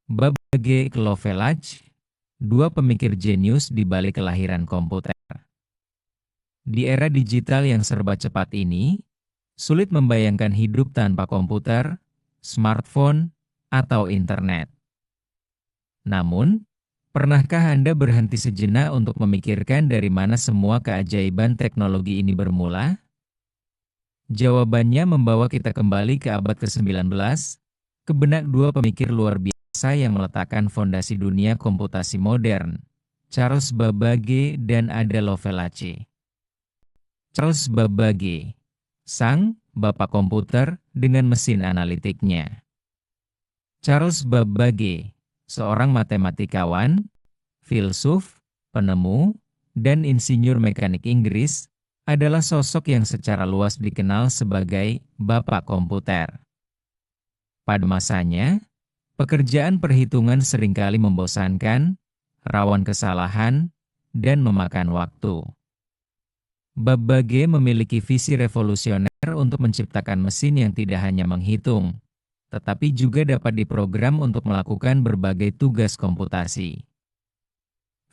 Babbage Lovelach, dua pemikir jenius di balik kelahiran komputer. Di era digital yang serba cepat ini, sulit membayangkan hidup tanpa komputer, smartphone, atau internet. Namun, pernahkah Anda berhenti sejenak untuk memikirkan dari mana semua keajaiban teknologi ini bermula? Jawabannya membawa kita kembali ke abad ke-19, ke benak dua pemikir luar biasa yang meletakkan fondasi dunia komputasi modern, Charles Babbage dan Ada Lovelace. Charles Babbage, sang bapak komputer dengan mesin analitiknya. Charles Babbage, seorang matematikawan, filsuf, penemu, dan insinyur mekanik Inggris, adalah sosok yang secara luas dikenal sebagai bapak komputer. Pada masanya, pekerjaan perhitungan seringkali membosankan, rawan kesalahan, dan memakan waktu. Babbage memiliki visi revolusioner untuk menciptakan mesin yang tidak hanya menghitung, tetapi juga dapat diprogram untuk melakukan berbagai tugas komputasi.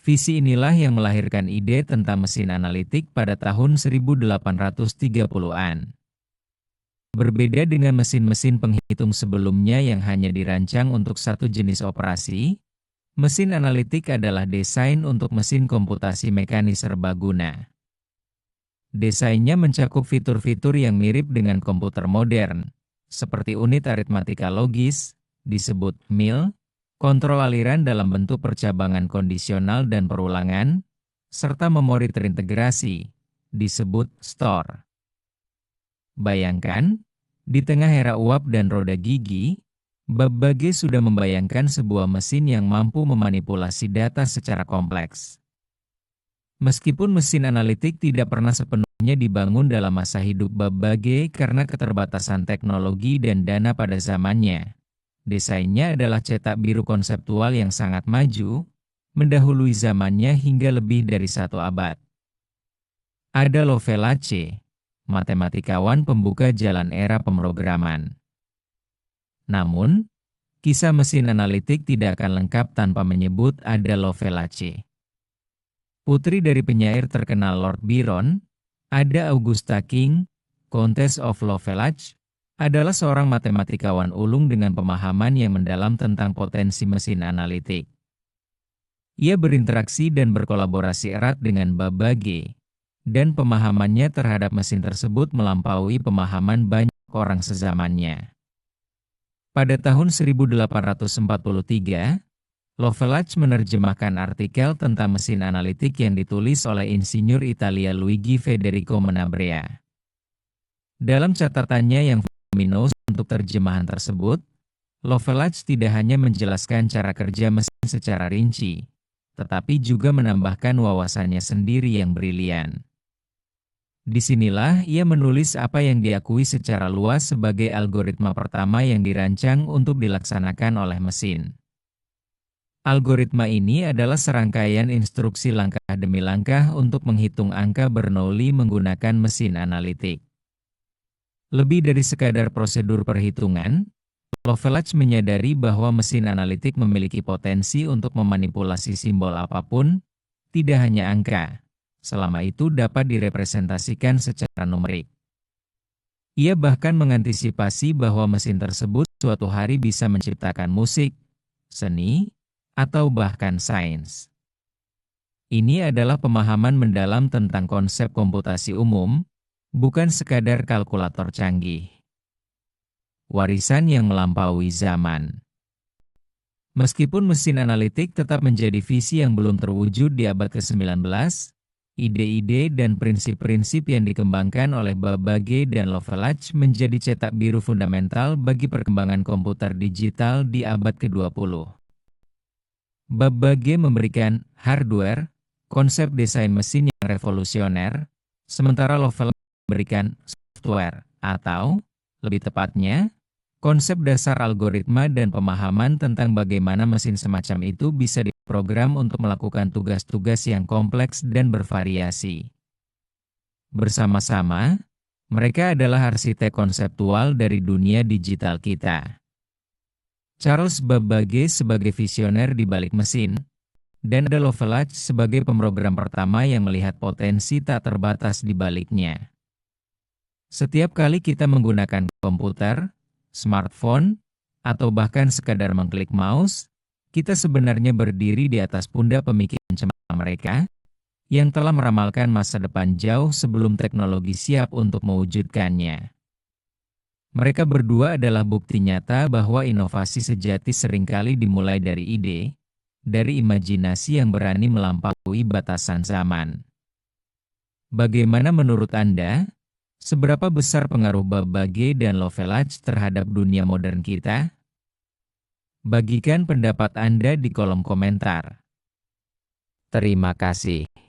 Visi inilah yang melahirkan ide tentang mesin analitik pada tahun 1830-an. Berbeda dengan mesin-mesin penghitung sebelumnya yang hanya dirancang untuk satu jenis operasi, mesin analitik adalah desain untuk mesin komputasi mekanis serbaguna. Desainnya mencakup fitur-fitur yang mirip dengan komputer modern, seperti unit aritmatika logis, disebut mil, kontrol aliran dalam bentuk percabangan kondisional dan perulangan, serta memori terintegrasi, disebut store. Bayangkan, di tengah era uap dan roda gigi, Babbage sudah membayangkan sebuah mesin yang mampu memanipulasi data secara kompleks. Meskipun mesin analitik tidak pernah sepenuhnya dibangun dalam masa hidup Babbage karena keterbatasan teknologi dan dana pada zamannya, desainnya adalah cetak biru konseptual yang sangat maju, mendahului zamannya hingga lebih dari satu abad. Ada Lovelace, matematikawan pembuka jalan era pemrograman. Namun, kisah mesin analitik tidak akan lengkap tanpa menyebut Ada Lovelace. Putri dari penyair terkenal Lord Byron, Ada Augusta King, Countess of Lovelace, adalah seorang matematikawan ulung dengan pemahaman yang mendalam tentang potensi mesin analitik. Ia berinteraksi dan berkolaborasi erat dengan Babbage, dan pemahamannya terhadap mesin tersebut melampaui pemahaman banyak orang sezamannya. Pada tahun 1843, Lovelace menerjemahkan artikel tentang mesin analitik yang ditulis oleh insinyur Italia Luigi Federico Menabrea. Dalam catatannya yang voluminous untuk terjemahan tersebut, Lovelace tidak hanya menjelaskan cara kerja mesin secara rinci, tetapi juga menambahkan wawasannya sendiri yang brilian. Disinilah ia menulis apa yang diakui secara luas sebagai algoritma pertama yang dirancang untuk dilaksanakan oleh mesin. Algoritma ini adalah serangkaian instruksi langkah demi langkah untuk menghitung angka Bernoulli menggunakan mesin analitik. Lebih dari sekadar prosedur perhitungan, Lovelace menyadari bahwa mesin analitik memiliki potensi untuk memanipulasi simbol apapun, tidak hanya angka, selama itu dapat direpresentasikan secara numerik. Ia bahkan mengantisipasi bahwa mesin tersebut suatu hari bisa menciptakan musik, seni, atau bahkan sains. Ini adalah pemahaman mendalam tentang konsep komputasi umum, bukan sekadar kalkulator canggih. Warisan yang melampaui zaman. Meskipun mesin analitik tetap menjadi visi yang belum terwujud di abad ke-19, ide-ide dan prinsip-prinsip yang dikembangkan oleh Babbage dan Lovelace menjadi cetak biru fundamental bagi perkembangan komputer digital di abad ke-20. Babbage memberikan hardware, konsep desain mesin yang revolusioner, sementara Lovelace memberikan software, atau, lebih tepatnya, konsep dasar algoritma dan pemahaman tentang bagaimana mesin semacam itu bisa diprogram untuk melakukan tugas-tugas yang kompleks dan bervariasi. Bersama-sama, mereka adalah arsitek konseptual dari dunia digital kita. Charles Babbage sebagai visioner di balik mesin, dan Ada Lovelace sebagai pemrogram pertama yang melihat potensi tak terbatas di baliknya. Setiap kali kita menggunakan komputer, smartphone, atau bahkan sekadar mengklik mouse, kita sebenarnya berdiri di atas pundak pemikiran cemerlang mereka yang telah meramalkan masa depan jauh sebelum teknologi siap untuk mewujudkannya. Mereka berdua adalah bukti nyata bahwa inovasi sejati seringkali dimulai dari ide, dari imajinasi yang berani melampaui batasan zaman. Bagaimana menurut Anda? Seberapa besar pengaruh Babbage dan Lovelace terhadap dunia modern kita? Bagikan pendapat Anda di kolom komentar. Terima kasih.